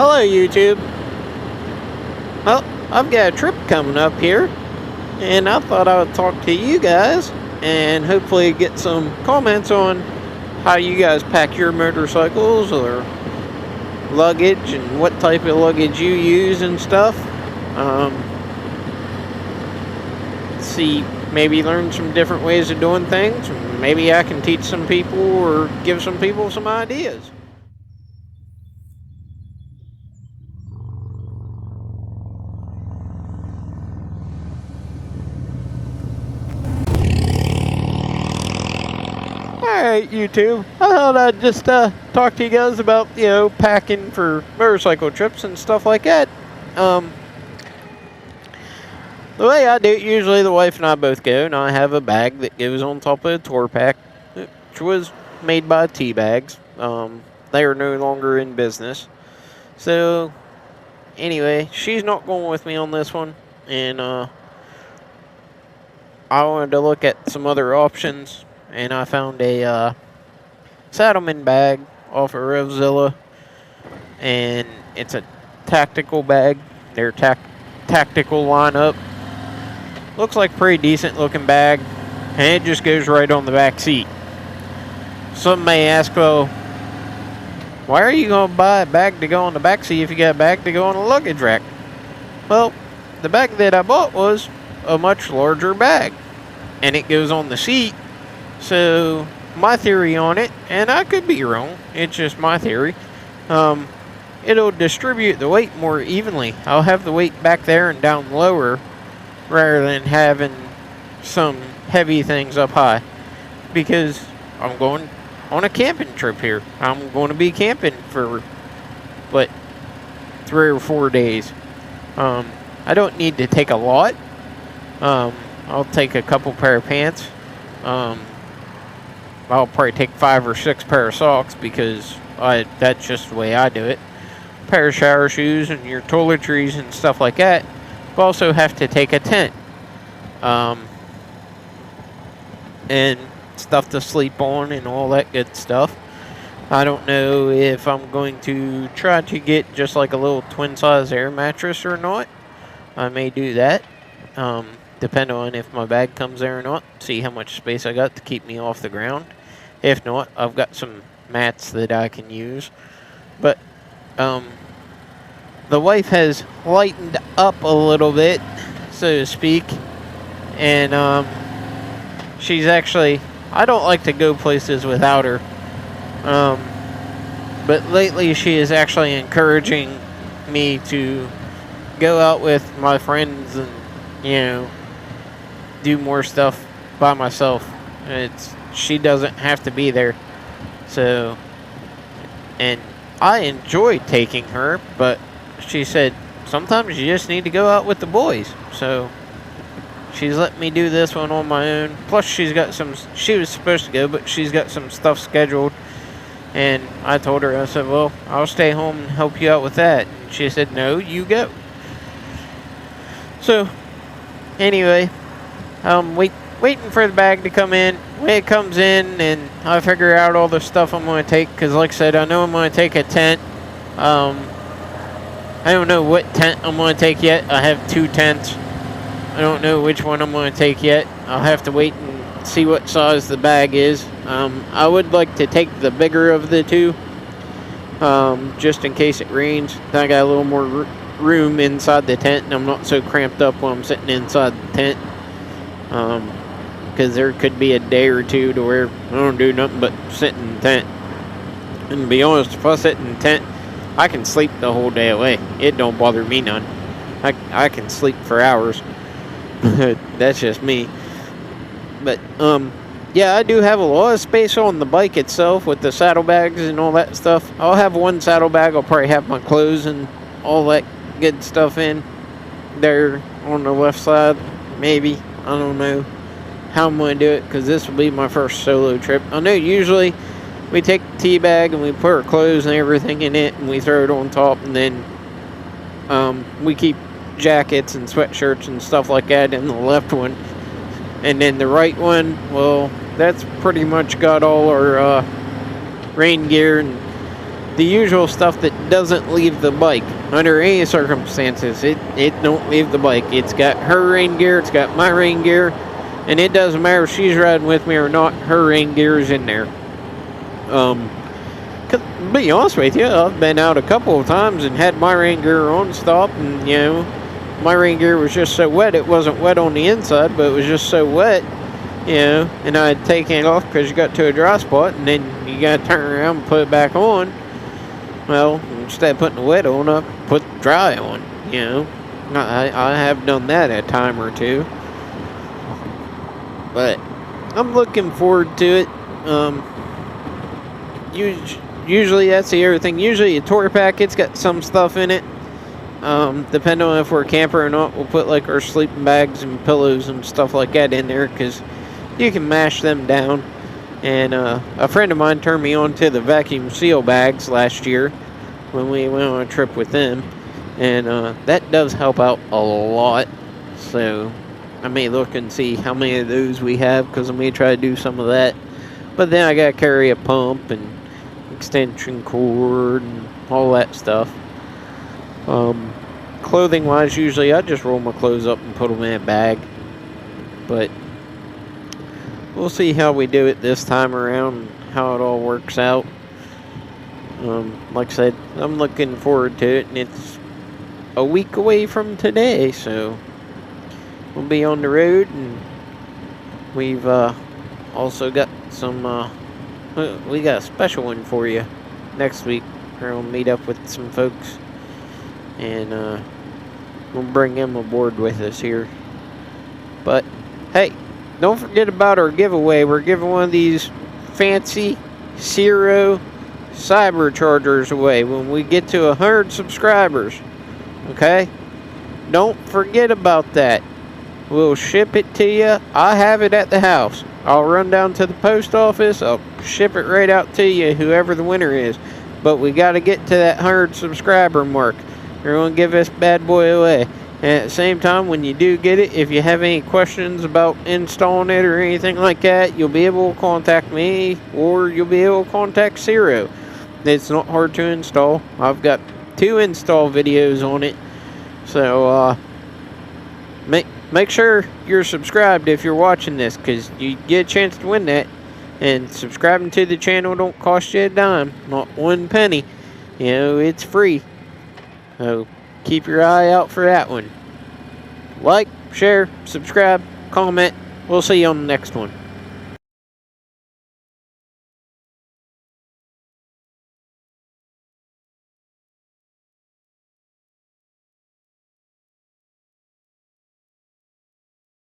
Hello, YouTube. Well, I've got a trip coming up here, and I thought I would talk to you guys and hopefully get some comments on how you guys pack your motorcycles or luggage and what type of luggage you use and stuff. See, maybe learn some different ways of doing things. Maybe I can teach some people or give some people some ideas. Alright, YouTube. I thought I'd just talk to you guys about, packing for motorcycle trips and stuff like that. The way I do it, usually the wife and I both go, and I have a bag that goes on top of a tour pack, which was made by T-Bags. They are no longer in business. So, anyway, she's not going with me on this one, and I wanted to look at some other options, and I found a Saddlemen bag off of Revzilla, and it's a tactical bag. Their tactical lineup. Looks like a pretty decent looking bag, and it just goes right on the back seat. Some may ask, well, why are you going to buy a bag to go on the back seat if you got a bag to go on a luggage rack? Well, the bag that I bought was a much larger bag, and it goes on the seat. So my theory on it, and I could be wrong, it's just my theory, it'll distribute the weight more evenly. I'll have the weight back there and down lower rather than having some heavy things up high, because I'm going on a camping trip here. I'm going to be camping for 3 or 4 days. I don't need to take a lot. I'll take a couple pair of pants. I'll probably take 5 or 6 pair of socks, because that's just the way I do it. A pair of shower shoes and your toiletries and stuff like that. You also have to take a tent. And stuff to sleep on and all that good stuff. I don't know if I'm going to try to get just like a little twin size air mattress or not. I may do that. Depending on if my bag comes there or not. See how much space I got to keep me off the ground. If not, I've got some mats that I can use. But the wife has lightened up a little bit, so to speak. And she's actually, I don't like to go places without her. But lately she is actually encouraging me to go out with my friends and, do more stuff by myself. She doesn't have to be there. So, and I enjoy taking her, but she said sometimes you just need to go out with the boys. So she's let me do this one on my own. Plus she was supposed to go, but she's got some stuff scheduled. And I told her, I said, well, I'll stay home and help you out with that. And she said, no, you go. So, anyway, waiting for the bag to come in. When it comes in, and I figure out all the stuff I'm going to take, because like I said, I know I'm going to take a tent. I don't know what tent I'm going to take yet. I have 2 tents. I don't know which one I'm going to take yet. I'll have to wait and see what size the bag is. I would like to take the bigger of the 2, just in case it rains. Then I got a little more room inside the tent, and I'm not so cramped up when I'm sitting inside the tent. Because there could be a day or two to where I don't do nothing but sit in the tent. And to be honest, if I sit in the tent, I can sleep the whole day away. It don't bother me none. I can sleep for hours. That's just me. But, yeah, I do have a lot of space on the bike itself with the saddlebags and all that stuff. I'll have one saddlebag. I'll probably have my clothes and all that good stuff in there on the left side. Maybe. I don't know how I'm going to do it, because this will be my first solo trip. I know usually we take the tea bag and we put our clothes and everything in it and we throw it on top, and then we keep jackets and sweatshirts and stuff like that in the left one. And then the right one, well, that's pretty much got all our rain gear and the usual stuff that doesn't leave the bike under any circumstances. It don't leave the bike. It's got her rain gear, it's got my rain gear, and it doesn't matter if she's riding with me or not, her rain gear is in there. 'Cause, to be honest with you, I've been out a couple of times and had my rain gear on stop, and my rain gear was just so wet. It wasn't wet on the inside, but it was just so wet, and I had taken it off because you got to a dry spot, and then you got to turn around and put it back on. Well, instead of putting the wet on, I put the dry on, I have done that a time or two. But I'm looking forward to it. Usually that's the other thing. Usually a tour packet's got some stuff in it. Depending on if we're a camper or not, we'll put like our sleeping bags and pillows and stuff like that in there, because you can mash them down. And a friend of mine turned me on to the vacuum seal bags last year when we went on a trip with them, and that does help out a lot. So I may look and see how many of those we have, because I may try to do some of that. But then I gotta carry a pump and extension cord and all that stuff. Clothing wise, usually I just roll my clothes up and put them in a bag, but we'll see how we do it this time around, how it all works out. Like I said, I'm looking forward to it, and it's a week away from today, so we'll be on the road. And we've also got some we got a special one for you next week. We're gonna meet up with some folks, and we'll bring them aboard with us here. But hey, don't forget about our giveaway. We're giving one of these fancy Ciro Cyberchargers away when we get to 100 subscribers. Okay? Don't forget about that. We'll ship it to you. I have it at the house. I'll run down to the post office. I'll ship it right out to you, whoever the winner is. But we got to get to that 100 subscriber mark. We're going to give this bad boy away. And at the same time, when you do get it, if you have any questions about installing it or anything like that, you'll be able to contact me, or you'll be able to contact Ciro. It's not hard to install. I've got 2 install videos on it. So make sure you're subscribed if you're watching this, because you get a chance to win that. And subscribing to the channel don't cost you a dime, not 1 penny. It's free. So keep your eye out for that one. Like, share, subscribe, comment. We'll see you on the next one.